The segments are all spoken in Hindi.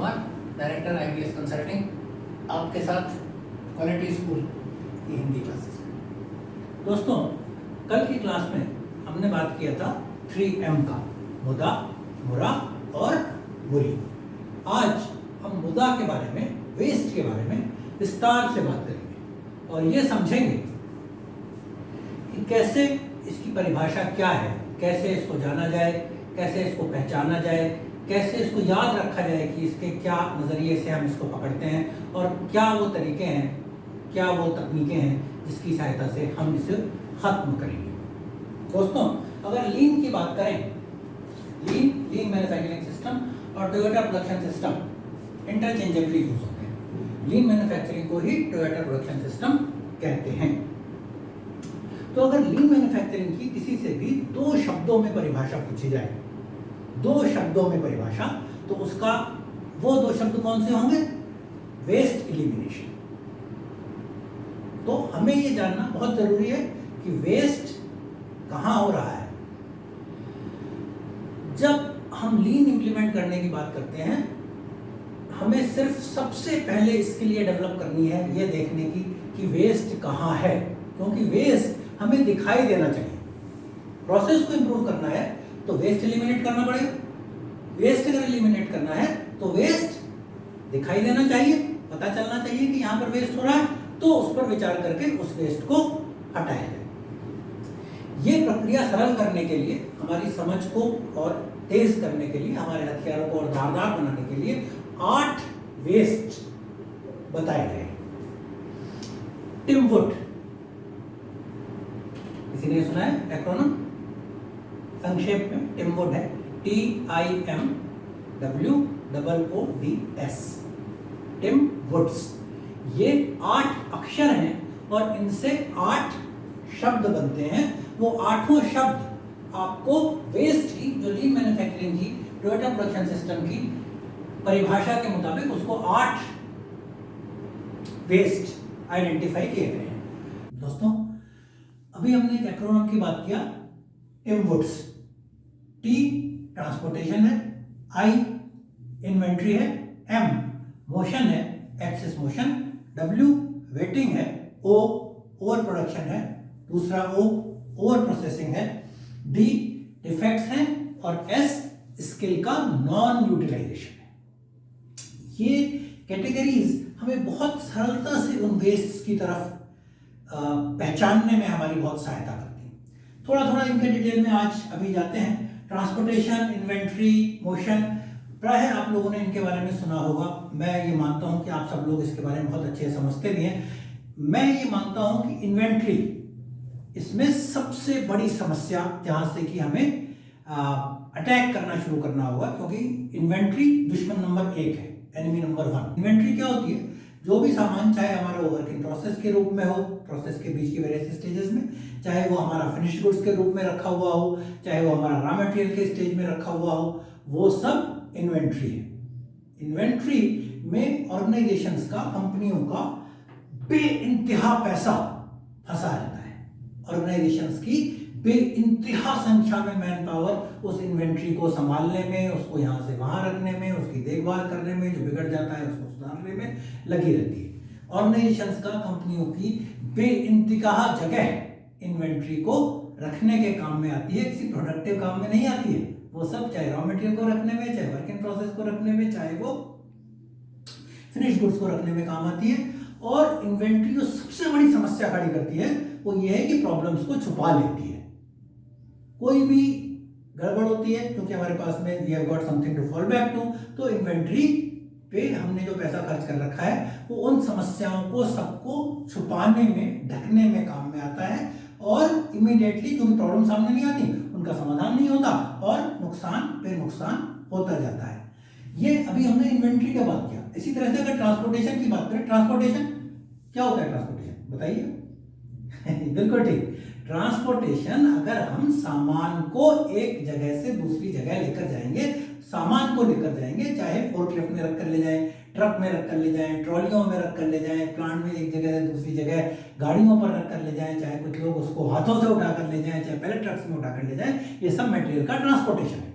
कुमार, डायरेक्टर IBS कंसल्टिंग, आपके साथ क्वालिटी स्कूल की हिंदी क्लासेस। दोस्तों, कल की क्लास में हमने बात किया था 3M का, मुदा, मुरा और मुरी। आज हम मुदा के बारे में, वेस्ट के बारे में विस्तार से बात करेंगे और ये समझेंगे कि कैसे इसकी परिभाषा क्या है, कैसे इसको जाना जाए, कैसे इसको पहचाना जाए, कैसे इसको याद रखा जाए कि इसके क्या नज़रिए से हम इसको पकड़ते हैं और क्या वो तरीके हैं, क्या वो तकनीकें हैं जिसकी सहायता से हम इसे ख़त्म करेंगे। दोस्तों, अगर लीन की बात करें, लीन मैन्युफैक्चरिंग सिस्टम और Toyota production system interchangeably use होते हैं। लीन मैन्युफैक्चरिंग को ही टोयोटा प्रोडक्शन सिस्टम कहते हैं। तो अगर लीन मैन्युफैक्चरिंग की किसी से भी दो शब्दों में परिभाषा पूछी जाए, दो शब्दों में परिभाषा, तो उसका वो दो शब्द कौन से होंगे? Waste elimination. तो हमें ये जानना बहुत जरूरी है कि वेस्ट कहां हो रहा है। जब हम लीन इंप्लीमेंट करने की बात करते हैं, हमें सिर्फ सबसे पहले इसके लिए डेवलप करनी है ये देखने की कि वेस्ट कहां है, क्योंकि वेस्ट हमें दिखाई देना चाहिए। प्रोसेस को इंप्रूव करना है तो वेस्ट एलिमिनेट करना पड़ेगा। वेस्ट अगर एलिमिनेट करना है तो वेस्ट दिखाई देना चाहिए, पता चलना चाहिए कि यहाँ पर वेस्ट हो रहा है, तो उस पर विचार करके उस वेस्ट को हटाया जाए। ये प्रक्रिया सरल करने के लिए, हमारी समझ को और तेज करने के लिए, हमारे हथियारों को और धारदार बनाने के लिए 8 वेस्ट बताए गए। टिम वुड, किसी ने सुना है एक्रोनिम? संक्षेप में टिम वुड है TIMWOODS, टिम वुड्स। ये 8 अक्षर हैं और इनसे 8 शब्द बनते हैं। वो 8 शब्द आपको वेस्ट की, जो लीन मैन्युफैक्चरिंग की, टोयोटा प्रोडक्शन सिस्टम की परिभाषा के मुताबिक उसको 8 वेस्ट आइडेंटिफाई किए गए हैं। दोस्तों, अभी हमने एक एक्रोनिम की बात किया, टिम वुड्स। T ट्रांसपोर्टेशन है, I इन्वेंट्री है, M मोशन है, एक्सेस मोशन, W वेटिंग है, O ओवर प्रोडक्शन है, दूसरा O ओवर प्रोसेसिंग है, D डिफेक्ट्स हैं और S स्किल का नॉन यूटिलाइजेशन है। ये कैटेगरीज हमें बहुत सरलता से उन वेस्ट्स की तरफ पहचानने में हमारी बहुत सहायता करती है। थोड़ा थोड़ा इनके डिटेल में आज अभी जाते हैं। ट्रांसपोर्टेशन, इन्वेंट्री, मोशन, प्राय आप लोगों ने इनके बारे में सुना होगा। मैं ये मानता हूं कि आप सब लोग इसके बारे में बहुत अच्छे से समझते भी हैं। मैं ये मानता हूं कि इन्वेंट्री, इसमें सबसे बड़ी समस्या जहां से कि हमें अटैक करना शुरू करना होगा, क्योंकि इन्वेंट्री दुश्मन नंबर 1 है, एनिमी नंबर 1। इन्वेंट्री क्या होती है? जो भी सामान, चाहे हमारा वर्क इन प्रोसेस के रूप में हो, प्रोसेस के बीच के वेरियस स्टेजेस में, चाहे वो हमारा फिनिश गुड्स के रूप में रखा हुआ हो, चाहे वो हमारा रॉ मटेरियल के स्टेज में रखा हुआ हो, वो सब इन्वेंट्री है। इन्वेंट्री में ऑर्गेनाइजेशंस का, कंपनियों का बेइंतहा पैसा फंसा रहता है। ऑर्गेनाइजेशंस की बेइंतहा संख्या में मैन पावर उस इन्वेंट्री को संभालने में, उसको यहाँ से वहाँ रखने में, उसकी देखभाल करने में, जो बिगड़ जाता है उसको सुधारने में लगी रहती है। ऑर्गेनाइजेशंस का, कंपनियों की बेइंतहा जगह इन्वेंट्री को रखने के काम में आती है, किसी प्रोडक्टिव काम में नहीं आती है। वो सब चाहे रॉ मटेरियल को रखने में, चाहे वर्क इन प्रोसेस को रखने में, चाहे वो फिनिश गुड्स को रखने में काम आती है। और इन्वेंट्री जो सबसे बड़ी समस्या खड़ी करती है वो ये है कि प्रॉब्लम्स को छुपा लेती है। कोई भी गड़बड़ होती है, क्योंकि हमारे पास में we have got something to fall back to, तो इन्वेंट्री पे हमने जो पैसा खर्च कर रखा है वो उन समस्याओं को सबको छुपाने में, ढकने में काम में आता है। और इमीडिएटली क्योंकि प्रॉब्लम सामने नहीं आती, उनका समाधान नहीं होता और नुकसान पे नुकसान होता जाता है। ये अभी हमने इन्वेंट्री का बात किया। इसी तरह से अगर ट्रांसपोर्टेशन की बात करें, ट्रांसपोर्टेशन क्या होता है? ट्रांसपोर्टेशन बताइए। बिल्कुल ठीक। ट्रांसपोर्टेशन, अगर हम सामान को एक जगह से दूसरी जगह लेकर जाएंगे, सामान को लेकर जाएंगे, चाहे फोर्कलिफ्ट में रख कर ले जाएं, ट्रक में रख कर ले जाएं, ट्रॉलियों में रख कर ले जाएं, प्लांट में एक जगह से दूसरी जगह गाड़ियों पर रख कर ले जाएं, चाहे कुछ लोग उसको हाथों से उठा कर ले जाएं, चाहे पैलेट ट्रक्स में उठा कर ले जाएं, ये सब मटेरियल का ट्रांसपोर्टेशन है।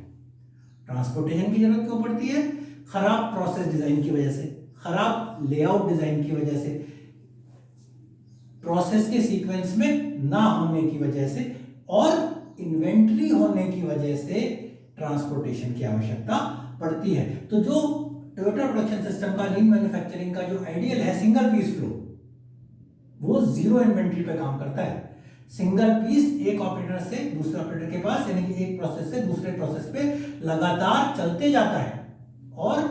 ट्रांसपोर्टेशन की जरूरत क्यों पड़ती है? खराब प्रोसेस डिजाइन की वजह से, खराब लेआउट डिजाइन की वजह से, प्रोसेस के सीक्वेंस में ना होने की वजह से और इन्वेंट्री होने की वजह से ट्रांसपोर्टेशन की आवश्यकता पड़ती है। तो जो टोयोटा प्रोडक्शन सिस्टम का लीन मैन्युफैक्चरिंग का जो आइडियल है सिंगल पीस फ्लो, वो जीरो इन्वेंट्री पे काम करता है। सिंगल पीस एक ऑपरेटर से दूसरे ऑपरेटर के पास, यानी कि एक प्रोसेस से दूसरे प्रोसेस पे लगातार चलते जाता है और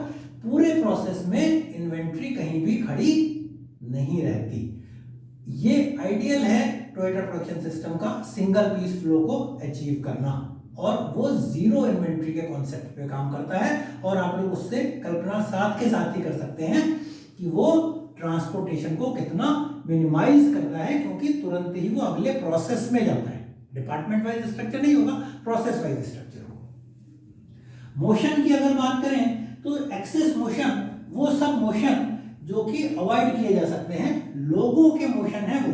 पूरे प्रोसेस में इन्वेंट्री कहीं भी खड़ी नहीं रहती। ये आइडियल है टोयोटा प्रोडक्शन सिस्टम का, सिंगल पीस फ्लो को अचीव करना, और वो जीरो इन्वेंट्री के कॉन्सेप्ट पे काम करता है। और आप लोग उससे कल्पना साथ के साथ ही कर सकते हैं कि वो ट्रांसपोर्टेशन को कितना मिनिमाइज करता है, क्योंकि तुरंत ही वो अगले प्रोसेस में जाता है। डिपार्टमेंट वाइज स्ट्रक्चर नहीं होगा, प्रोसेस वाइज स्ट्रक्चर होगा। मोशन की अगर बात करें तो एक्सेस मोशन वो सब मोशन जो कि अवॉइड किए जा सकते हैं, लोगों के मोशन है वो।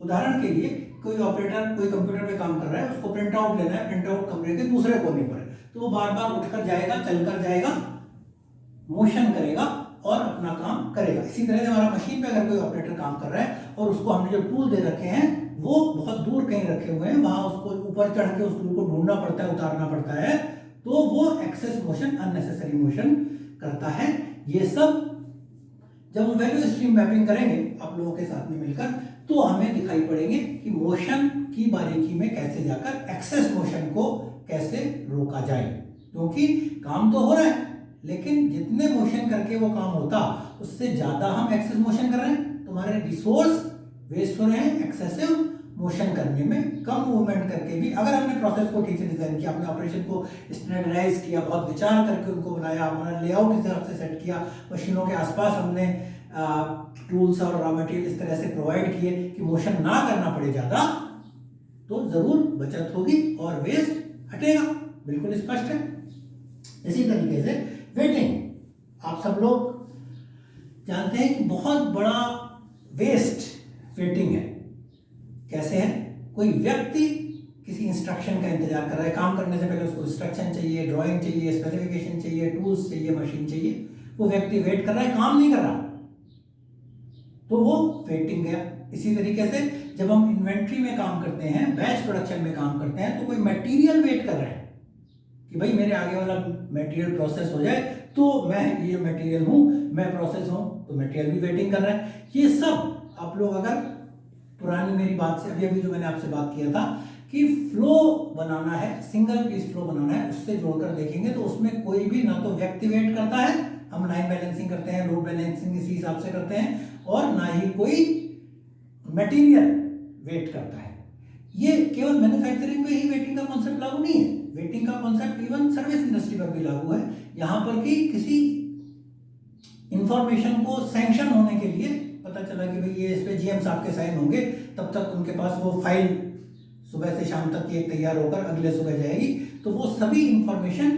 उदाहरण के लिए कोई ऑपरेटर कोई कंप्यूटर पे काम कर रहा है, उसको प्रिंट आउट लेना है, प्रिंट आउट कमरे के दूसरे कोने पर है, तो वो बार बार उठकर जाएगा, चलकर जाएगा, मोशन करेगा और अपना काम करेगा। इसी तरह से हमारा मशीन पे अगर कोई ऑपरेटर काम कर रहा है और उसको हमने जो टूल दे रखे हैं वो बहुत दूर कहीं रखे हुए हैं, वहां उसको ऊपर चढ़ के उस टूल को ढूंढना पड़ता है, उतारना पड़ता है, तो वो एक्सेस मोशन, अननेसेसरी मोशन करता है। ये सब जब हम वैल्यू स्ट्रीम मैपिंग करेंगे आप लोगों के साथ में मिलकर, तो हमें दिखाई पड़ेंगे कि मोशन की बारीकी में कैसे जाकर एक्सेस मोशन को कैसे रोका जाए। क्योंकि काम तो हो रहा है, लेकिन जितने मोशन करके वो काम होता उससे ज्यादा हम एक्सेस मोशन कर रहे हैं, तुम्हारे रिसोर्स वेस्ट हो रहे हैं एक्सेसिव मोशन करने में। कम मूवमेंट करके भी अगर हमने प्रोसेस को ठीक से डिजाइन किया, अपने ऑपरेशन को स्टैंडर्डाइज किया, बहुत विचार करके उनको बनाया, हमारा लेआउट इस हिसाब से सेट किया, मशीनों के आसपास हमने टूल्स और रॉ मटेरियल इस तरह से प्रोवाइड किए कि मोशन ना करना पड़े ज्यादा, तो जरूर बचत होगी और वेस्ट हटेगा, बिल्कुल स्पष्ट है। इसी तरीके से वेटिंग, आप सब लोग जानते हैं कि बहुत बड़ा वेस्ट वेटिंग है। कैसे है? कोई व्यक्ति किसी इंस्ट्रक्शन का इंतजार कर रहा है, काम करने से पहले उसको इंस्ट्रक्शन चाहिए, ड्राइंग चाहिए, स्पेसिफिकेशन चाहिए, टूल्स चाहिए, मशीन चाहिए, वो व्यक्ति वेट कर रहा है, काम नहीं कर रहा, तो वो वेटिंग गया। इसी तरीके से जब हम इन्वेंट्री में काम करते हैं, बैच प्रोडक्शन में काम करते हैं, तो कोई मटेरियल वेट कर रहा है कि भाई मेरे आगे वाला मटेरियल प्रोसेस हो जाए, तो मैं ये मटेरियल हूं, मैं प्रोसेस हूं, तो मटेरियल भी वेटिंग कर रहा है। ये सब आप लोग अगर पुरानी मेरी बात से अभी जो मैंने आपसे बात किया था कि फ्लो बनाना है, सिंगल पीस फ्लो बनाना है, उससे जोड़कर देखेंगे तो उसमें कोई भी ना तो व्यक्ति वेट करता है, हम लाइन बैलेंसिंग करते हैं, लोड बैलेंसिंग इसी हिसाब से करते हैं, और ना ही कोई मटेरियल वेट करता है। ये केवल मैन्युफैक्चरिंग में ही वेटिंग का कॉन्सेप्ट लागू नहीं है, वेटिंग का कॉन्सेप्ट इवन सर्विस इंडस्ट्री पर भी लागू है। यहां पर कि किसी इंफॉर्मेशन को सैंक्शन होने के लिए पता चला कि भाई ये इस पे जीएम साहब के साइन होंगे, तब तक उनके पास वो फाइल सुबह से शाम तक की एक तैयार होकर अगले सुबह जाएगी, तो वो सभी इंफॉर्मेशन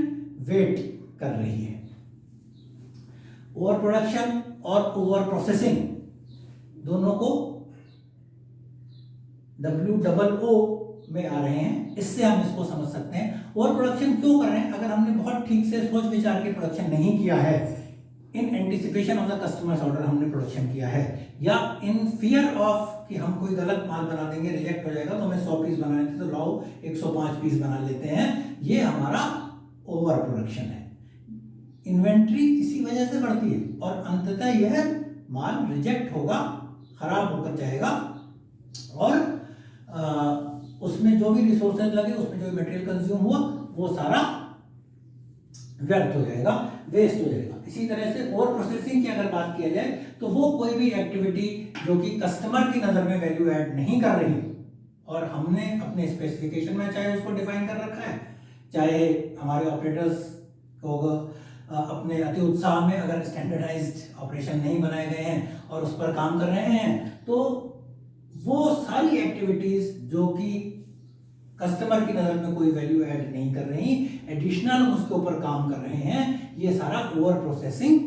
वेट कर रही है। ओवर प्रोडक्शन और ओवर प्रोसेसिंग दोनों को WOO में आ रहे हैं, इससे हम इसको समझ सकते हैं। ओवर प्रोडक्शन क्यों कर रहे हैं? अगर हमने बहुत ठीक से सोच विचार के प्रोडक्शन नहीं किया है, in anticipation of the customers order हमने प्रोडक्शन किया है, या इन फियर ऑफ कि हम कोई गलत माल बना देंगे, रिजेक्ट हो जाएगा, तो हमें 100 पीस बनाने थे, तो लाओ 105 पीस बना लेते हैं, ये हमारा ओवर प्रोडक्शन है। इन्वेंट्री इसी वजह से बढ़ती है और अंततः यह माल रिजेक्ट होगा, खराब होकर जाएगा, और उसमें जो भी रिसोर्सेज लगे, उसमें जो भी मटेरियल कंज्यूम हुआ, वो सारा व्यर्थ हो जाएगा, वेस्ट हो जाएगा। इसी तरह से ओवर प्रोसेसिंग की अगर बात किया जाए तो वो कोई भी एक्टिविटी जो कि कस्टमर की नजर में वैल्यू ऐड नहीं कर रही, और हमने अपने स्पेसिफिकेशन में चाहे उसको डिफाइन कर रखा है, चाहे हमारे ऑपरेटर्स को अपने अति उत्साह में अगर स्टैंडर्डाइज्ड ऑपरेशन नहीं बनाए गए हैं और उस पर काम कर रहे हैं, तो वो सारी एक्टिविटीज जो कि कस्टमर की नजर में कोई वैल्यू ऐड नहीं कर रही, एडिशनल उसके ऊपर काम कर रहे हैं, ये सारा ओवर प्रोसेसिंग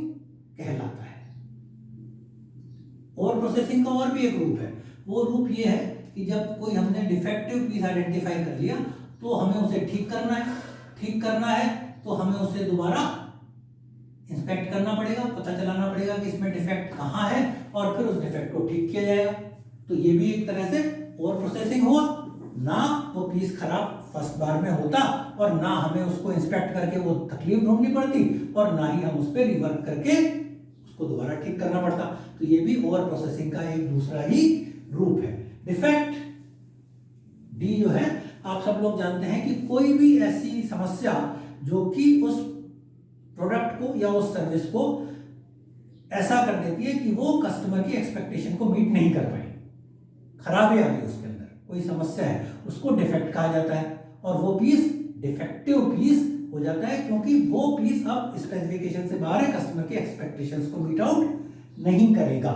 कहलाता है। ओवर प्रोसेसिंग का और भी एक रूप है, वो रूप ये है कि जब कोई हमने डिफेक्टिव पीस आइडेंटिफाई कर लिया, तो हमें उसे ठीक करना है, ठीक करना है तो हमें उसे दोबारा इंस्पेक्ट करना पड़ेगा, पता चलाना पड़ेगा कि इसमें डिफेक्ट कहाँ है और फिर उस डिफेक्ट को ठीक किया जाएगा। तो ये भी एक तरह से ओवर प्रोसेसिंग हुआ, ना वो पीस खराब फर्स्ट बार में होता और ना हमें उसको इंस्पेक्ट करके वो तकलीफ ढूंढनी पड़ती और ना ही हम उस पर रिवर्क करके उसको दोबारा ठीक करना पड़ता। तो ये भी ओवर प्रोसेसिंग का एक दूसरा ही रूप है। डिफेक्ट डी जो है, आप सब लोग जानते हैं कि कोई भी ऐसी समस्या जो कि उस प्रोडक्ट को या उस सर्विस को ऐसा कर देती है कि वो कस्टमर की एक्सपेक्टेशन को मीट नहीं कर पाई, खराबी आ गई उसके अंदर, कोई समस्या है, उसको डिफेक्ट कहा जाता है। और वो पीस डिफेक्टिव पीस हो जाता है क्योंकि वो पीस अब स्पेसिफिकेशन से बाहर है, कस्टमर की एक्सपेक्टेशंस को मीट आउट नहीं करेगा।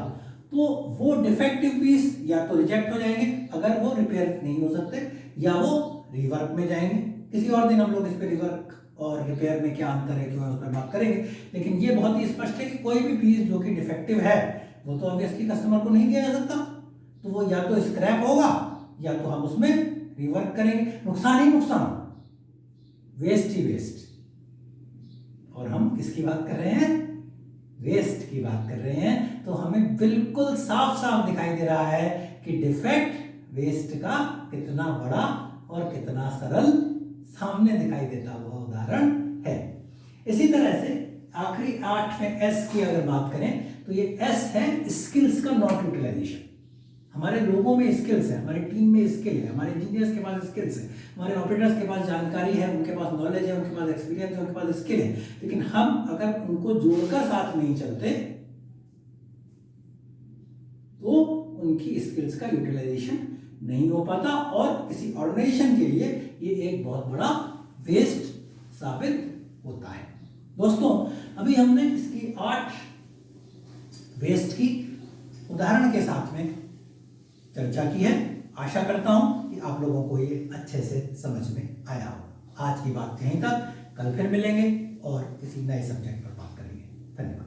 तो वो डिफेक्टिव पीस या तो रिजेक्ट हो जाएंगे अगर वो रिपेयर नहीं हो सकते, या वो रिवर्क में जाएंगे। किसी और दिन हम लोग इस पर रिवर्क और रिपेयर में क्या अंतर है, क्यों है, उस पर बात करेंगे। लेकिन ये बहुत ही स्पष्ट है कि कोई भी पीस जो कि डिफेक्टिव है वो तो ऑब्वियसली कस्टमर को नहीं दिया जा सकता, तो वो या तो स्क्रैप होगा या तो हम उसमें रिवर्क करेंगे। नुकसान ही नुकसान, वेस्ट ही वेस्ट। और हम किसकी बात कर रहे हैं? वेस्ट की बात कर रहे हैं। तो हमें बिल्कुल साफ साफ दिखाई दे रहा है कि डिफेक्ट वेस्ट का कितना बड़ा और कितना सरल सामने दिखाई देता हुआ उदाहरण है। इसी तरह से आखिरी 8 में एस की अगर बात करें तो ये एस है स्किल्स का नॉट यूटिलाइजेशन। हमारे लोगों में स्किल्स है, हमारी टीम में स्किल है, हमारे इंजीनियर्स के पास स्किल्स है, हमारे ऑपरेटर्स के पास जानकारी है, उनके पास नॉलेज है, उनके पास एक्सपीरियंस है, उनके पास स्किल है, लेकिन हम अगर उनको जोड़कर साथ नहीं चलते तो उनकी स्किल्स का यूटिलाइजेशन नहीं हो पाता और किसी ऑर्गेनाइजेशन के लिए ये एक बहुत बड़ा वेस्ट साबित होता है। दोस्तों, अभी हमने इसकी 8 वेस्ट की उदाहरण के साथ में चर्चा की है। आशा करता हूं कि आप लोगों को ये अच्छे से समझ में आया हो। आज की बात यहीं तक, कल फिर मिलेंगे और किसी नए सब्जेक्ट पर बात करेंगे। धन्यवाद।